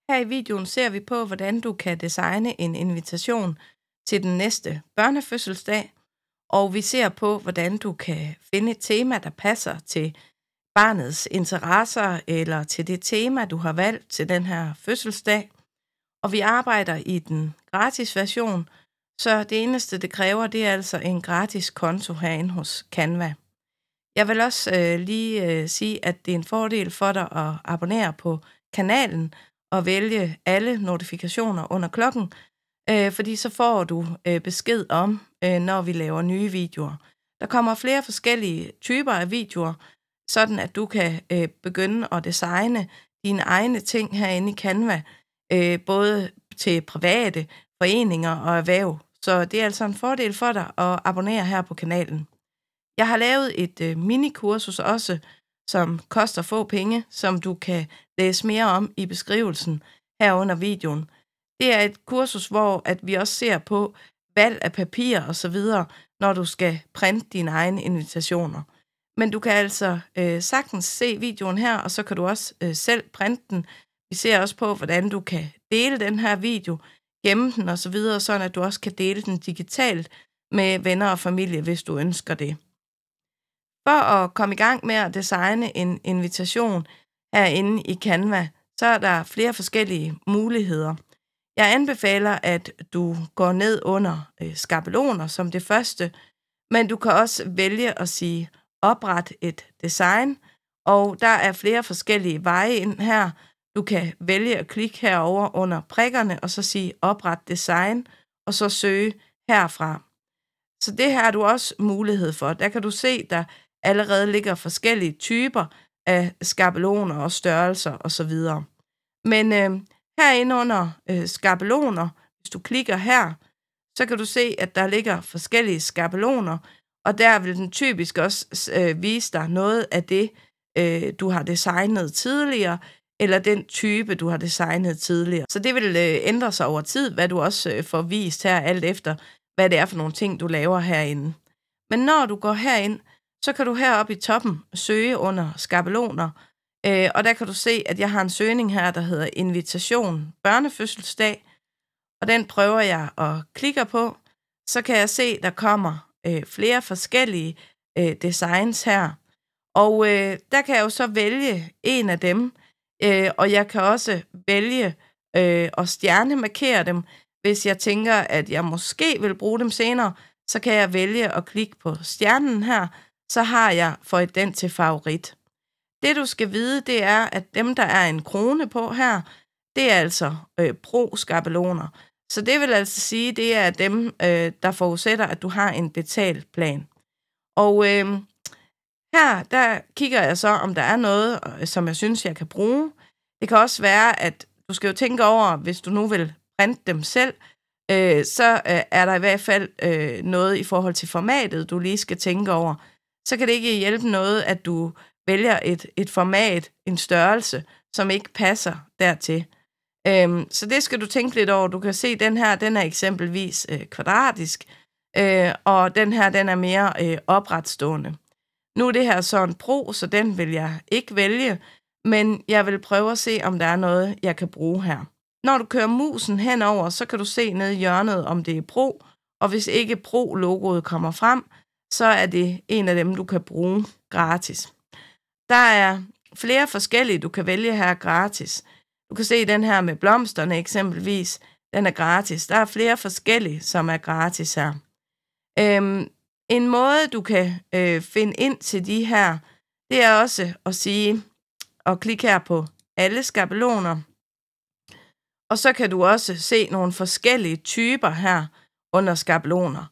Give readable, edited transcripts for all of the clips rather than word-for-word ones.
Her i videoen ser vi på, hvordan du kan designe en invitation til den næste børnefødselsdag, og vi ser på, hvordan du kan finde et tema, der passer til barnets interesser eller til det tema, du har valgt til den her fødselsdag. Og vi arbejder i den gratis version, så det eneste, det kræver, det er altså en gratis konto herinde hos Canva. Jeg vil også lige sige, at det er en fordel for dig at abonnere på kanalen og vælge alle notifikationer under klokken, fordi så får du besked om, når vi laver nye videoer. Der kommer flere forskellige typer af videoer, sådan at du kan begynde at designe dine egne ting herinde i Canva, både til private, foreninger og erhverv. Så det er altså en fordel for dig at abonnere her på kanalen. Jeg har lavet et minikursus også, som koster få penge, som du kan læse mere om i beskrivelsen her under videoen. Det er et kursus, hvor at vi også ser på valg af papir og så videre, når du skal printe dine egne invitationer. Men du kan altså sagtens se videoen her, og så kan du også selv printe den. Vi ser også på, hvordan du kan dele den her video, gemme den og så videre, sådan at du også kan dele den digitalt med venner og familie, hvis du ønsker det. For at komme i gang med at designe en invitation herinde i Canva, så er der flere forskellige muligheder. Jeg anbefaler, at du går ned under skabeloner som det første, men du kan også vælge at sige opret et design, og der er flere forskellige veje ind her. Du kan vælge at klikke herover under prikkerne, og så sige opret design, og så søge herfra. Så det her har du også mulighed for. Der kan du se, der allerede ligger forskellige typer af skabeloner og størrelser osv. Men herinde under skabeloner, hvis du klikker her, så kan du se, at der ligger forskellige skabeloner, og der vil den typisk også vise dig noget af det, du har designet tidligere, eller den type, du har designet tidligere. Så det vil ændre sig over tid, hvad du også får vist her, alt efter, hvad det er for nogle ting, du laver herinde. Men når du går herind, så kan du heroppe i toppen søge under skabeloner, og der kan du se, at jeg har en søgning her, der hedder invitation børnefødselsdag, og den prøver jeg at klikke på. Så kan jeg se, der kommer flere forskellige designs her, og der kan jeg jo så vælge en af dem, og jeg kan også vælge at stjernemarkere dem. Hvis jeg tænker, at jeg måske vil bruge dem senere, så kan jeg vælge at klikke på stjernen her, så har jeg fået den til favorit. Det du skal vide, det er, at dem, der er en krone på her, det er altså pro-skabeloner. Så det vil altså sige, det er dem, der forudsætter, at du har en betalt plan. Og her, der kigger jeg så, om der er noget, som jeg synes, jeg kan bruge. Det kan også være, at du skal jo tænke over, hvis du nu vil printe dem selv, så er der i hvert fald noget i forhold til formatet, du lige skal tænke over. Så kan det ikke hjælpe noget, at du vælger et format, en størrelse, som ikke passer dertil. Så det skal du tænke lidt over. Du kan se, den her, den er eksempelvis kvadratisk, og den her, den er mere opretstående. Nu er det her så en pro, så den vil jeg ikke vælge, men jeg vil prøve at se, om der er noget, jeg kan bruge her. Når du kører musen henover, så kan du se nede i hjørnet, om det er pro, og hvis ikke pro-logoet kommer frem, så er det en af dem, du kan bruge gratis. Der er flere forskellige, du kan vælge her gratis. Du kan se den her med blomsterne eksempelvis, den er gratis. Der er flere forskellige, som er gratis her. En måde, du kan finde ind til de her, det er også at sige, og klikke her på alle skabeloner. Og så kan du også se nogle forskellige typer her under skabeloner.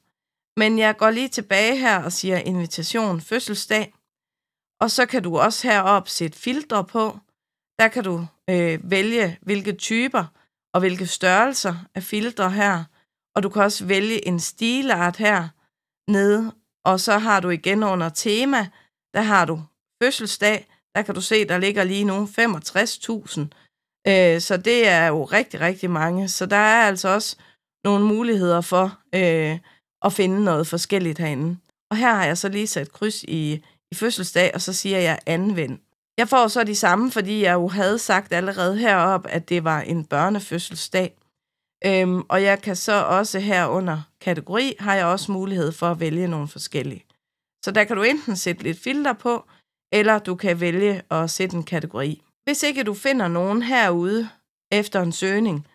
Men jeg går lige tilbage her og siger invitation fødselsdag. Og så kan du også heroppe sætte filtre på. Der kan du vælge, hvilke typer og hvilke størrelser af filtre her. Og du kan også vælge en stilart her nede. Og så har du igen under tema, der har du fødselsdag. Der kan du se, der ligger lige nu 65.000. Så det er jo rigtig, rigtig mange. Så der er altså også nogle muligheder for at finde noget forskelligt herinde. Og her har jeg så lige sat kryds i fødselsdag, og så siger jeg anvend. Jeg får så de samme, fordi jeg jo havde sagt allerede heroppe, at det var en børnefødselsdag. Og jeg kan så også her under kategori, har jeg også mulighed for at vælge nogle forskellige. Så der kan du enten sætte lidt filter på, eller du kan vælge at sætte en kategori. Hvis ikke du finder nogen herude efter en søgning,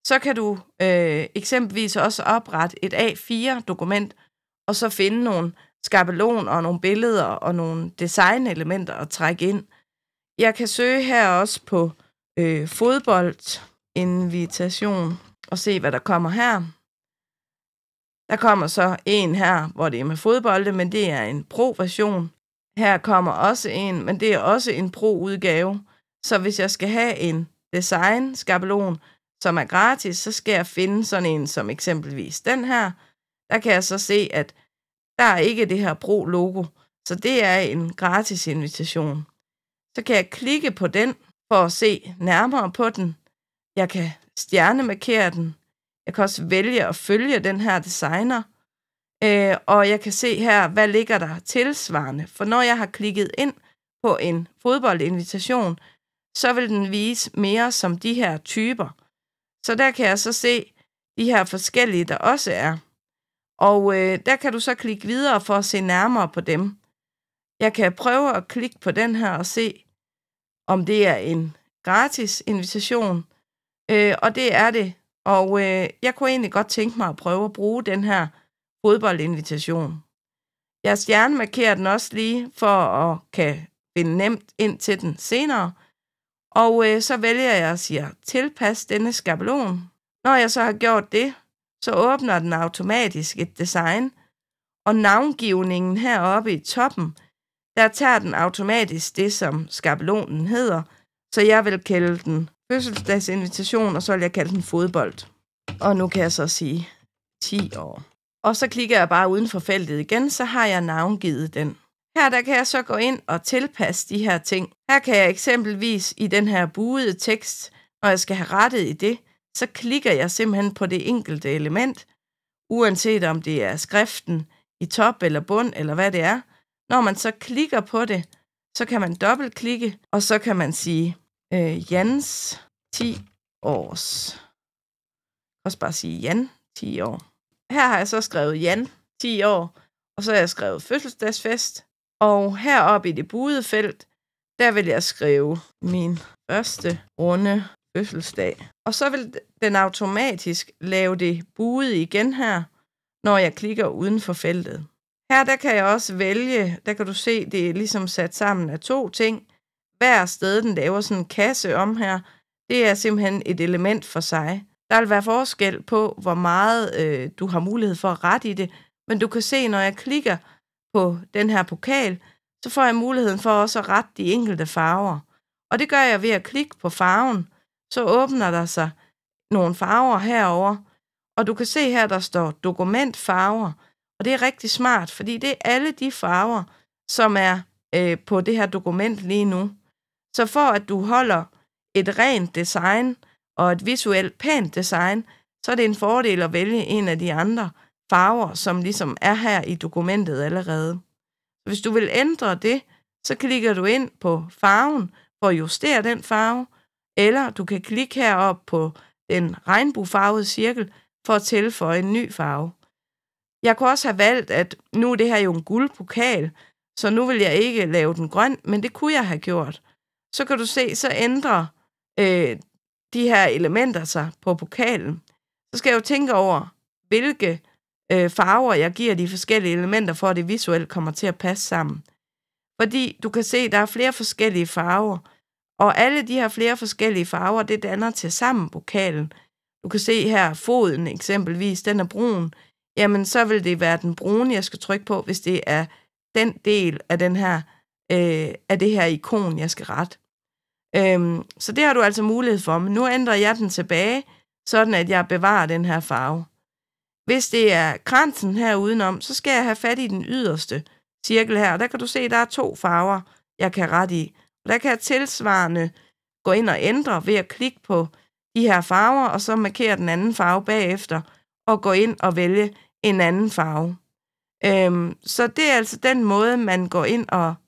så kan du eksempelvis også oprette et A4-dokument, og så finde nogle skabeloner og nogle billeder og nogle designelementer at trække ind. Jeg kan søge her også på fodboldinvitation og se, hvad der kommer her. Der kommer så en her, hvor det er med fodbolde, men det er en pro-version. Her kommer også en, men det er også en pro-udgave. Så hvis jeg skal have en design-skabelon, som er gratis, så skal jeg finde sådan en som eksempelvis den her. Der kan jeg så se, at der er ikke det her pro-logo, så det er en gratis invitation. Så kan jeg klikke på den for at se nærmere på den. Jeg kan stjernemarkere den. Jeg kan også vælge at følge den her designer. Og jeg kan se her, hvad ligger der tilsvarende. For når jeg har klikket ind på en fodboldinvitation, så vil den vise mere som de her typer. Så der kan jeg så se de her forskellige, der også er. Og der kan du så klikke videre for at se nærmere på dem. Jeg kan prøve at klikke på den her og se, om det er en gratis invitation. Og det er det. Og jeg kunne egentlig godt tænke mig at prøve at bruge den her fodboldinvitation. Jeg stjernemarkerer den også lige for at kan finde nemt ind til den senere. Og så vælger jeg at sige tilpas denne skabelon. Når jeg så har gjort det, så åbner den automatisk et design. Og navngivningen heroppe i toppen, der tager den automatisk det, som skabelonen hedder. Så jeg vil kalde den fødselsdagsinvitation, og så vil jeg kalde den fodbold. Og nu kan jeg så sige 10 år. Og så klikker jeg bare uden for feltet igen, så har jeg navngivet den. Her der kan jeg så gå ind og tilpasse de her ting. Her kan jeg eksempelvis i den her buede tekst, når jeg skal have rettet i det, så klikker jeg simpelthen på det enkelte element, uanset om det er skriften i top eller bund eller hvad det er. Når man så klikker på det, så kan man dobbeltklikke, og så kan man sige Jans 10 års. Også bare sige Jan 10 år. Her har jeg så skrevet Jan 10 år, og så har jeg skrevet fødselsdagsfest. Og heroppe i det buede felt, der vil jeg skrive min første runde fødselsdag. Og så vil den automatisk lave det buede igen her, når jeg klikker uden for feltet. Her der kan jeg også vælge, der kan du se, det er ligesom sat sammen af 2 ting. Hver sted, den laver sådan en kasse om her, det er simpelthen et element for sig. Der vil være forskel på, hvor meget du har mulighed for at rette i det, men du kan se, når jeg klikker på den her pokal, så får jeg muligheden for også at rette de enkelte farver. Og det gør jeg ved at klikke på farven, så åbner der sig nogle farver herover, og du kan se her, der står dokumentfarver, og det er rigtig smart, fordi det er alle de farver, som er på det her dokument lige nu. Så for at du holder et rent design og et visuelt pænt design, så er det en fordel at vælge en af de andre farver, som ligesom er her i dokumentet allerede. Hvis du vil ændre det, så klikker du ind på farven for at justere den farve, eller du kan klikke herop på den regnbuefarvede cirkel for at tilføje en ny farve. Jeg kunne også have valgt, at nu er det her jo en guldpokal, så nu vil jeg ikke lave den grøn, men det kunne jeg have gjort. Så kan du se, så ændrer de her elementer sig på pokalen. Så skal jeg jo tænke over, hvilke farver jeg giver de forskellige elementer, for at det visuelt kommer til at passe sammen. Fordi du kan se, der er flere forskellige farver, og alle de her flere forskellige farver, det danner til sammen pokalen. Du kan se her, foden eksempelvis, den er brun. Jamen, så vil det være den brune, jeg skal trykke på, hvis det er den del af den her, af det her ikon, jeg skal rette. Så det har du altså mulighed for, men nu ændrer jeg den tilbage, sådan at jeg bevarer den her farve. Hvis det er kransen her udenom, så skal jeg have fat i den yderste cirkel her, og der kan du se, der er 2 farver, jeg kan rette i. Og der kan jeg tilsvarende gå ind og ændre ved at klikke på de her farver, og så markere den anden farve bagefter, og gå ind og vælge en anden farve. Så det er altså den måde, man går ind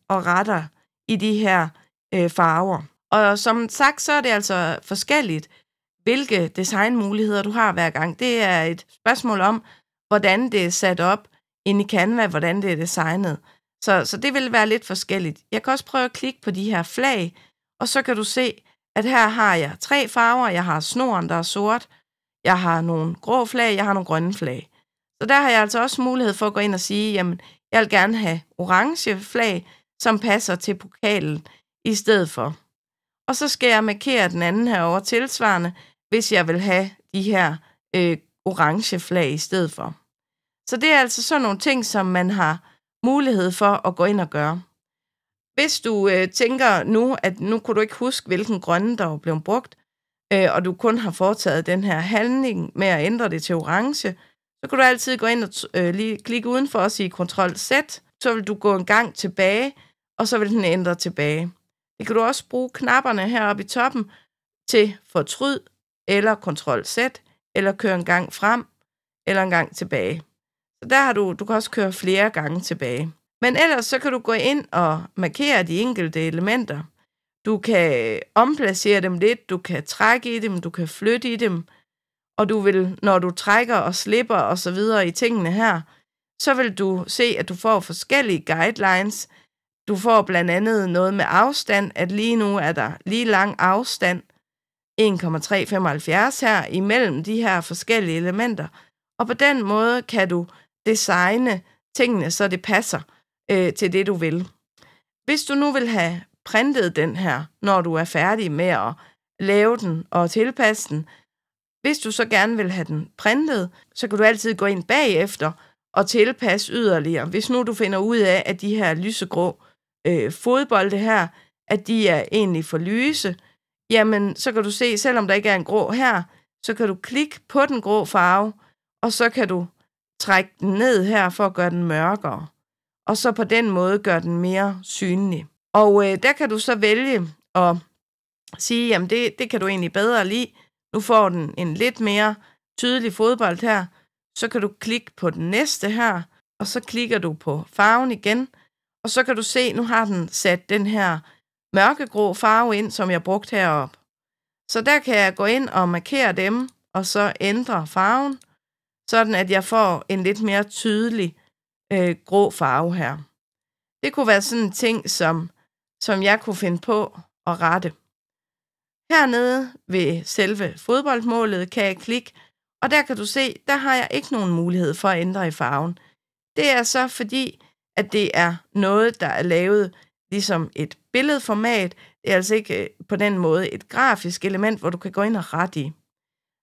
og retter i de her farver. Og som sagt, så er det altså forskelligt, hvilke designmuligheder du har hver gang. Det er et spørgsmål om, hvordan det er sat op inde i Canva, hvordan det er designet. Så det vil være lidt forskelligt. Jeg kan også prøve at klikke på de her flag, og så kan du se, at her har jeg 3 farver. Jeg har snoren, der er sort. Jeg har nogle grå flag, jeg har nogle grønne flag. Så der har jeg altså også mulighed for at gå ind og sige, jamen, jeg vil gerne have orange flag, som passer til pokalen i stedet for. Og så skal jeg markere den anden herover tilsvarende, hvis jeg vil have de her orange flag i stedet for. Så det er altså sådan nogle ting, som man har mulighed for at gå ind og gøre. Hvis du tænker nu, at nu kunne du ikke huske, hvilken grønne, der var blevet brugt, og du kun har foretaget den her handling med at ændre det til orange, så kan du altid gå ind og lige klikke udenfor og sige Ctrl-Z, så vil du gå en gang tilbage, og så vil den ændre tilbage. Det kan du også bruge knapperne heroppe i toppen til fortryd, eller Ctrl-Z, eller køre en gang frem, eller en gang tilbage. Så der har du kan også køre flere gange tilbage. Men ellers så kan du gå ind og markere de enkelte elementer. Du kan omplacere dem lidt, du kan trække i dem, du kan flytte i dem, og du vil, når du trækker og slipper og så videre i tingene her, så vil du se, at du får forskellige guidelines. Du får blandt andet noget med afstand, at lige nu er der lige lang afstand, 1,375 her, imellem de her forskellige elementer. Og på den måde kan du designe tingene, så det passer til det, du vil. Hvis du nu vil have printet den her, når du er færdig med at lave den og tilpasse den, hvis du så gerne vil have den printet, så kan du altid gå ind bagefter og tilpasse yderligere. Hvis nu du finder ud af, at de her lysegrå fodbolde her, at de er egentlig for lyse, jamen så kan du se, selvom der ikke er en grå her, så kan du klikke på den grå farve, og så kan du trække den ned her for at gøre den mørkere. Og så på den måde gøre den mere synlig. Og der kan du så vælge at sige, jamen det kan du egentlig bedre lide. Nu får den en lidt mere tydelig fodbold her. Så kan du klikke på den næste her, og så klikker du på farven igen. Og så kan du se, nu har den sat den her mørkegrå farve ind, som jeg brugte heroppe. Så der kan jeg gå ind og markere dem, og så ændre farven, sådan at jeg får en lidt mere tydelig grå farve her. Det kunne være sådan en ting, som jeg kunne finde på at rette. Hernede ved selve fodboldmålet kan jeg klikke, og der kan du se, der har jeg ikke nogen mulighed for at ændre i farven. Det er så fordi, at det er noget, der er lavet ligesom et billedformat. Det er altså ikke på den måde et grafisk element, hvor du kan gå ind og rette i.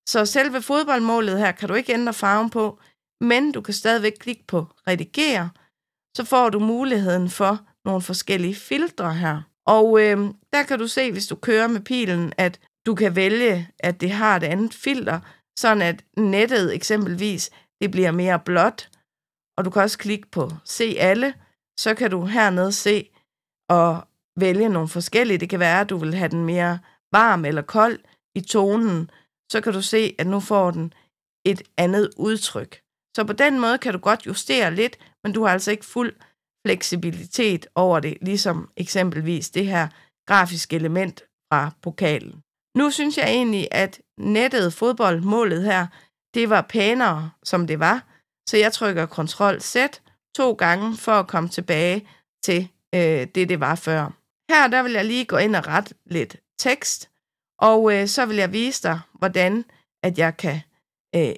Så selve fodboldmålet her kan du ikke ændre farven på, men du kan stadigvæk klikke på redigere, så får du muligheden for nogle forskellige filtre her. Og der kan du se, hvis du kører med pilen, at du kan vælge, at det har et andet filter, sådan at nettet eksempelvis, det bliver mere blåt. Og du kan også klikke på se alle, så kan du hernede se og vælge nogle forskellige. Det kan være, at du vil have den mere varm eller kold i tonen. Så kan du se, at nu får den et andet udtryk. Så på den måde kan du godt justere lidt, men du har altså ikke fuld fleksibilitet over det, ligesom eksempelvis det her grafiske element fra pokalen. Nu synes jeg egentlig, at nettet fodboldmålet her, det var pænere, som det var, så jeg trykker Ctrl-Z 2 gange for at komme tilbage til det var før. Her der vil jeg lige gå ind og rette lidt tekst, og så vil jeg vise dig, hvordan at jeg kan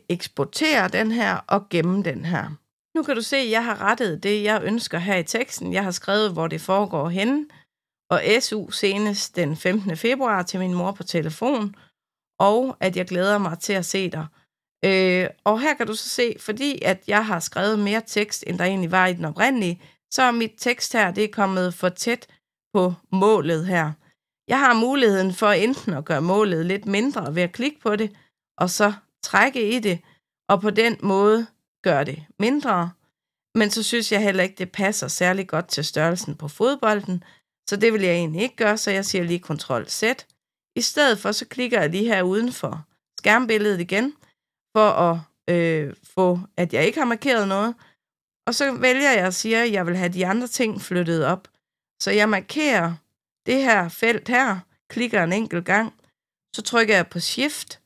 eksportere den her og gemme den her. Nu kan du se, at jeg har rettet det, jeg ønsker her i teksten. Jeg har skrevet, hvor det foregår henne, og SU senest den 15. februar til min mor på telefon, og at jeg glæder mig til at se dig. Og her kan du så se, fordi at jeg har skrevet mere tekst, end der egentlig var i den oprindelige, så er mit tekst her, det er kommet for tæt på målet her. Jeg har muligheden for enten at gøre målet lidt mindre ved at klikke på det, og så trække i det, og på den måde gøre det mindre. Men så synes jeg heller ikke, det passer særlig godt til størrelsen på fodbolden, så det vil jeg egentlig ikke gøre, så jeg siger lige Ctrl-Z. I stedet for, så klikker jeg lige her uden for skærmbilledet igen, for at få, at jeg ikke har markeret noget. Og så vælger jeg og siger, at jeg vil have de andre ting flyttet op. Så jeg markerer det her felt her, klikker en enkelt gang, så trykker jeg på Shift,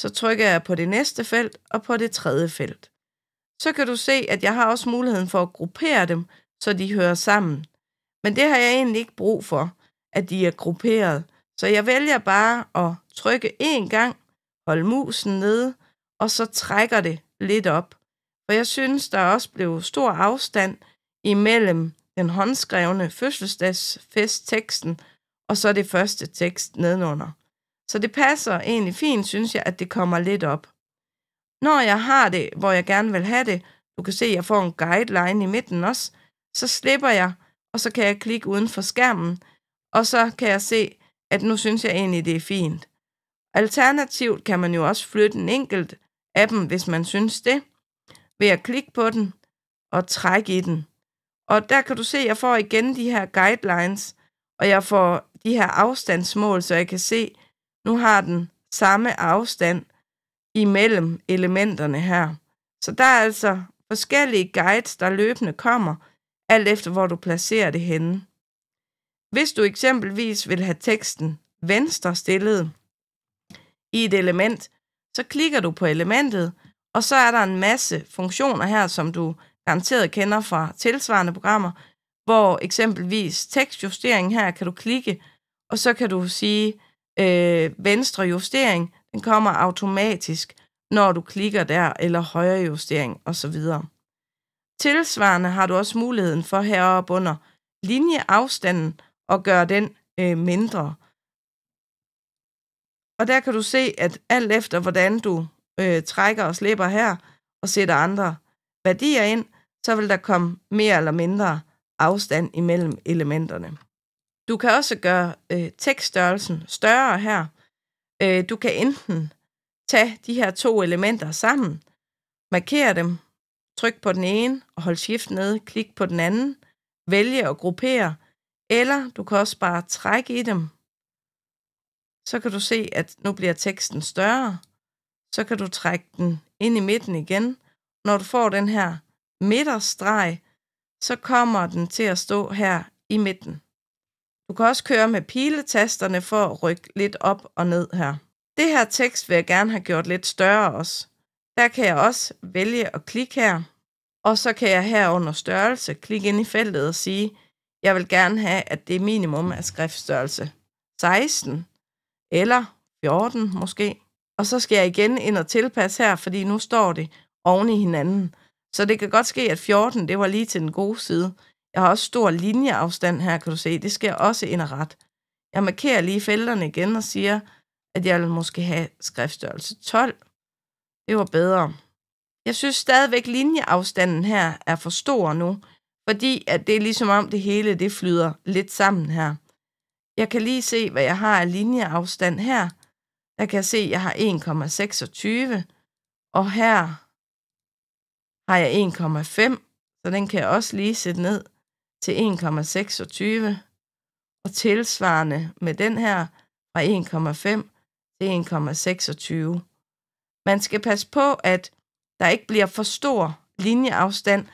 så trykker jeg på det næste felt og på det tredje felt. Så kan du se, at jeg har også muligheden for at gruppere dem, så de hører sammen. Men det har jeg egentlig ikke brug for, at de er grupperet. Så jeg vælger bare at trykke en gang, holde musen nede, og så trækker det lidt op. For jeg synes, der også blev stor afstand imellem den håndskrevne fødselsdagsfestteksten og så det første tekst nedenunder. Så det passer egentlig fint, synes jeg, at det kommer lidt op. Når jeg har det, hvor jeg gerne vil have det, du kan se, at jeg får en guideline i midten også, så slipper jeg, og så kan jeg klikke uden for skærmen, og så kan jeg se, at nu synes jeg egentlig, det er fint. Alternativt kan man jo også flytte en enkelt af dem, hvis man synes det, ved at klikke på den og trække i den. Og der kan du se, at jeg får igen de her guidelines, og jeg får de her afstandsmål, så jeg kan se, nu har den samme afstand imellem elementerne her. Så der er altså forskellige guides, der løbende kommer, alt efter hvor du placerer det henne. Hvis du eksempelvis vil have teksten venstre stillet i et element, så klikker du på elementet, og så er der en masse funktioner her, som du garanteret kender fra tilsvarende programmer, hvor eksempelvis tekstjustering her kan du klikke, og så kan du sige venstre justering, den kommer automatisk, når du klikker der, eller højre justering osv. Tilsvarende har du også muligheden for heroppe under linjeafstanden at gøre den mindre. Og der kan du se, at alt efter hvordan du trækker og slipper her og sætter andre værdier ind, så vil der komme mere eller mindre afstand imellem elementerne. Du kan også gøre tekststørrelsen større her. Du kan enten tage de her to elementer sammen, markere dem, tryk på den ene og hold shift nede, klik på den anden, vælge og gruppere, eller du kan også bare trække i dem. Så kan du se, at nu bliver teksten større. Så kan du trække den ind i midten igen. Når du får den her midterstreg, så kommer den til at stå her i midten. Du kan også køre med piletasterne for at rykke lidt op og ned her. Det her tekst vil jeg gerne have gjort lidt større også. Der kan jeg også vælge at klikke her, og så kan jeg her under størrelse klikke ind i feltet og sige, jeg vil gerne have, at det minimum er skriftstørrelse 16 eller 14 måske. Og så skal jeg igen ind og tilpasse her, fordi nu står det oven i hinanden. Så det kan godt ske, at 14, det var lige til den gode side. Jeg har også stor linjeafstand her, kan du se. Det skal jeg også ind og ret. Jeg markerer lige felterne igen og siger, at jeg vil måske have skriftstørrelse 12. Det var bedre. Jeg synes stadigvæk, linjeafstanden her er for stor nu, fordi at det er ligesom om det hele det flyder lidt sammen her. Jeg kan lige se, hvad jeg har af linjeafstand her. Der kan jeg se, at jeg har 1,26, og her har jeg 1,5, så den kan jeg også lige sætte ned til 1,26, og tilsvarende med den her fra 1,5 til 1,26. Man skal passe på, at der ikke bliver for stor linjeafstand,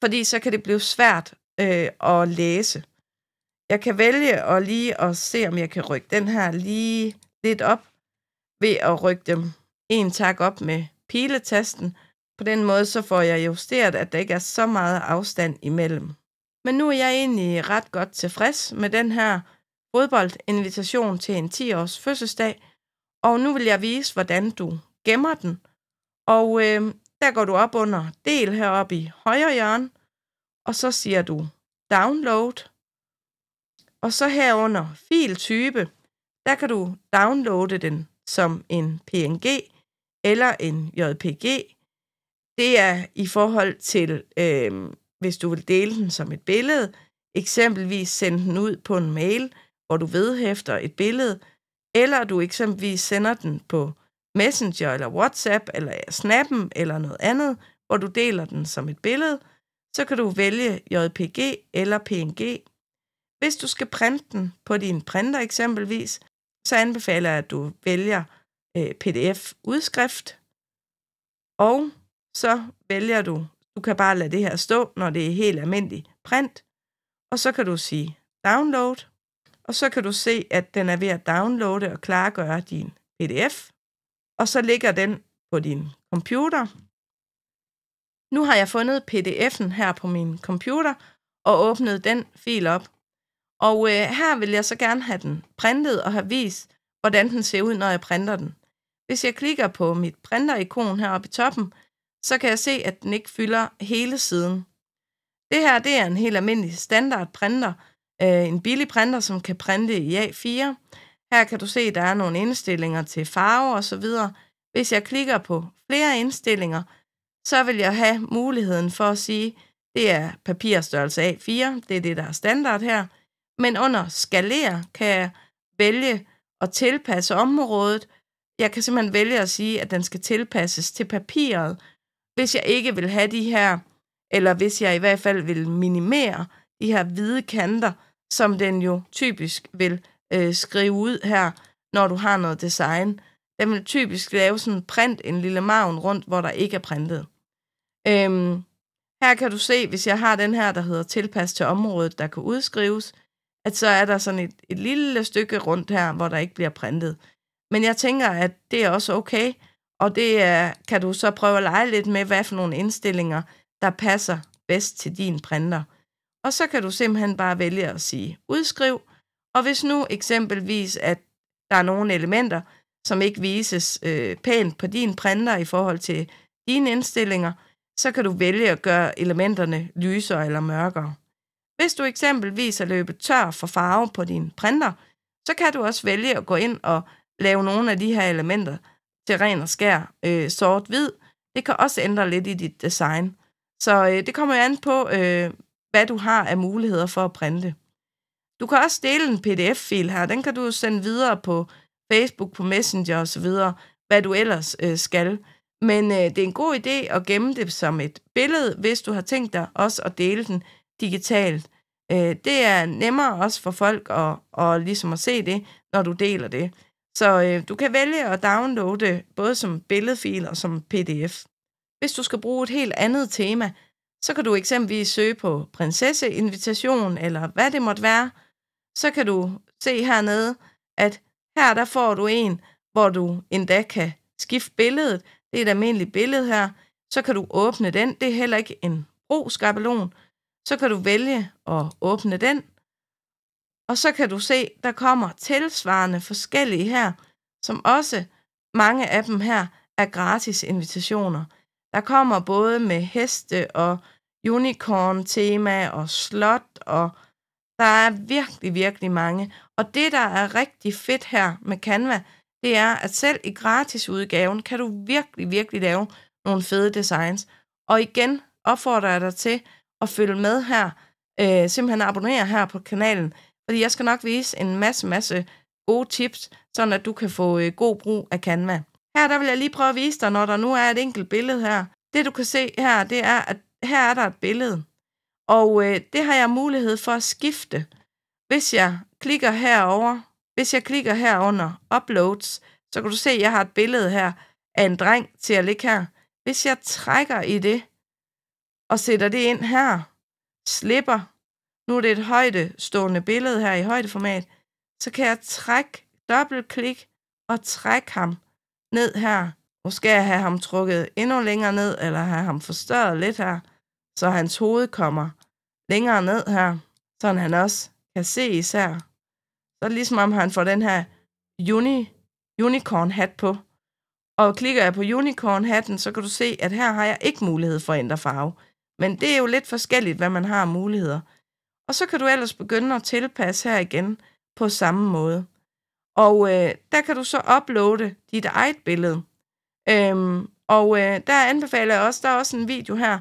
fordi så kan det blive svært at læse. Jeg kan vælge at se, om jeg kan rykke den her lige lidt op, ved at rykke dem en tak op med piletasten. På den måde så får jeg justeret, at der ikke er så meget afstand imellem. Men nu er jeg egentlig ret godt tilfreds med den her fodboldinvitation til en 10-års fødselsdag, og nu vil jeg vise, hvordan du gemmer den. Og der går du op under del heroppe i højre hjørne, og så siger du download. Og så herunder filtype, der kan du downloade den som en PNG eller en JPG. Det er i forhold til, hvis du vil dele den som et billede, eksempelvis sende den ud på en mail, hvor du vedhæfter et billede, eller du eksempelvis sender den på Messenger eller WhatsApp eller Snappen eller noget andet, hvor du deler den som et billede, så kan du vælge JPG eller PNG. Hvis du skal printe den på din printer eksempelvis, så anbefaler jeg, at du vælger PDF-udskrift, og så vælger du kan bare lade det her stå, når det er helt almindelig print, og så kan du sige download, og så kan du se, at den er ved at downloade og klargøre din PDF, og så ligger den på din computer. Nu har jeg fundet pdf'en her på min computer og åbnet den fil op. Og her vil jeg så gerne have den printet og have vist, hvordan den ser ud, når jeg printer den. Hvis jeg klikker på mit printer-ikon heroppe i toppen, så kan jeg se, at den ikke fylder hele siden. Det her, det er en helt almindelig standard printer, en billig printer, som kan printe i A4. Her kan du se, at der er nogle indstillinger til farve og så videre. Hvis jeg klikker på flere indstillinger, så vil jeg have muligheden for at sige, det er papirstørrelse A4, det er det, der er standard her. Men under skalere kan jeg vælge at tilpasse området. Jeg kan simpelthen vælge at sige, at den skal tilpasses til papiret, hvis jeg ikke vil have de her, eller hvis jeg i hvert fald vil minimere de her hvide kanter, som den jo typisk vil skrive ud her, når du har noget design. Den vil typisk lave sådan en lille margen rundt, hvor der ikke er printet. Her kan du se, hvis jeg har den her, der hedder tilpas til området, der kan udskrives, at så er der sådan et lille stykke rundt her, hvor der ikke bliver printet. Men jeg tænker, at det er også okay, og det kan du så prøve at lege lidt med, hvad for nogle indstillinger, der passer bedst til din printer. Og så kan du simpelthen bare vælge at sige udskriv, og hvis nu eksempelvis, at der er nogle elementer, som ikke vises pænt på din printer i forhold til dine indstillinger, så kan du vælge at gøre elementerne lysere eller mørkere. Hvis du eksempelvis er løbet tør for farve på din printer, så kan du også vælge at gå ind og lave nogle af de her elementer til ren og skær sort-hvid. Det kan også ændre lidt i dit design. Så det kommer jo an på, hvad du har af muligheder for at printe. Du kan også dele en pdf-fil her. Den kan du sende videre på Facebook, på Messenger osv., hvad du ellers skal. Men det er en god idé at gemme det som et billede, hvis du har tænkt dig også at dele den digitalt. Det er nemmere også for folk at ligesom at se det, når du deler det. Så du kan vælge at downloade det både som billedfil og som pdf. Hvis du skal bruge et helt andet tema, så kan du eksempelvis søge på prinsesseinvitation, eller hvad det måtte være. Så kan du se hernede, at her der får du en, hvor du endda kan skifte billedet. Det er et almindeligt billede her. Så kan du åbne den. Det er heller ikke en brugsskabelon. Så kan du vælge at åbne den. Og så kan du se, der kommer tilsvarende forskellige her, som også mange af dem her er gratis invitationer. Der kommer både med heste og unicorn-tema og slot, og der er virkelig, virkelig mange. Og det, der er rigtig fedt her med Canva, det er, at selv i gratisudgaven kan du virkelig, virkelig lave nogle fede designs. Og igen opfordrer jeg dig til at følge med her, simpelthen abonnere her på kanalen, fordi jeg skal nok vise en masse gode tips, sådan at du kan få god brug af Canva. Her der vil jeg lige prøve at vise dig, når der nu er et enkelt billede her. Det du kan se her, det er, at her er der et billede. Og det har jeg mulighed for at skifte. Hvis jeg klikker her under Uploads, så kan du se, at jeg har et billede her af en dreng til at ligge her. Hvis jeg trækker i det, og sætter det ind her, slipper, nu er det et højdestående billede her i højdeformat, så kan jeg trække, dobbeltklik og trække ham ned her. Nu skal jeg have ham trukket endnu længere ned, eller have ham forstørret lidt her, så hans hoved kommer længere ned her, så han også kan se især. Så er det ligesom om han får den her unicorn hat på. Og klikker jeg på unicorn hatten, så kan du se, at her har jeg ikke mulighed for at ændre farve. Men det er jo lidt forskelligt, hvad man har af muligheder. Og så kan du ellers begynde at tilpasse her igen på samme måde. Og der kan du så uploade dit eget billede. Der anbefaler jeg også, der er også en video her,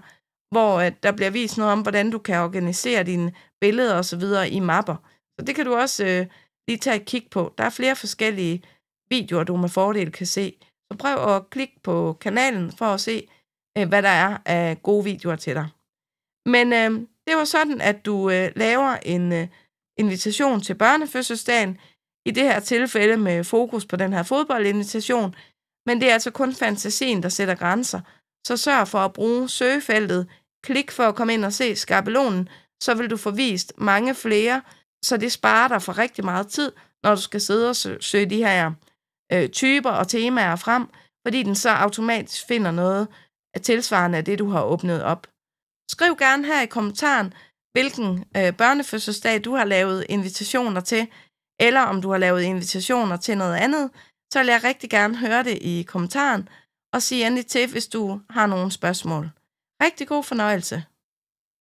hvor der bliver vist noget om, hvordan du kan organisere dine billeder og så videre i mapper. Så det kan du også lige tage et kig på. Der er flere forskellige videoer, du med fordel kan se. Så prøv at klikke på kanalen for at se, hvad der er af gode videoer til dig. Men det var sådan, at du laver en invitation til børnefødselsdagen. I det her tilfælde med fokus på den her fodboldinvitation. Men det er altså kun fantasien, der sætter grænser. Så sørg for at bruge søgefeltet. Klik for at komme ind og se skabelonen. Så vil du få vist mange flere Så det sparer dig for rigtig meget tid, når du skal sidde og søge de her typer og temaer frem, fordi den så automatisk finder noget af tilsvarende af det, du har åbnet op. Skriv gerne her i kommentaren, hvilken børnefødselsdag du har lavet invitationer til, eller om du har lavet invitationer til noget andet, så vil jeg rigtig gerne høre det i kommentaren, og sig endelig til, hvis du har nogle spørgsmål. Rigtig god fornøjelse.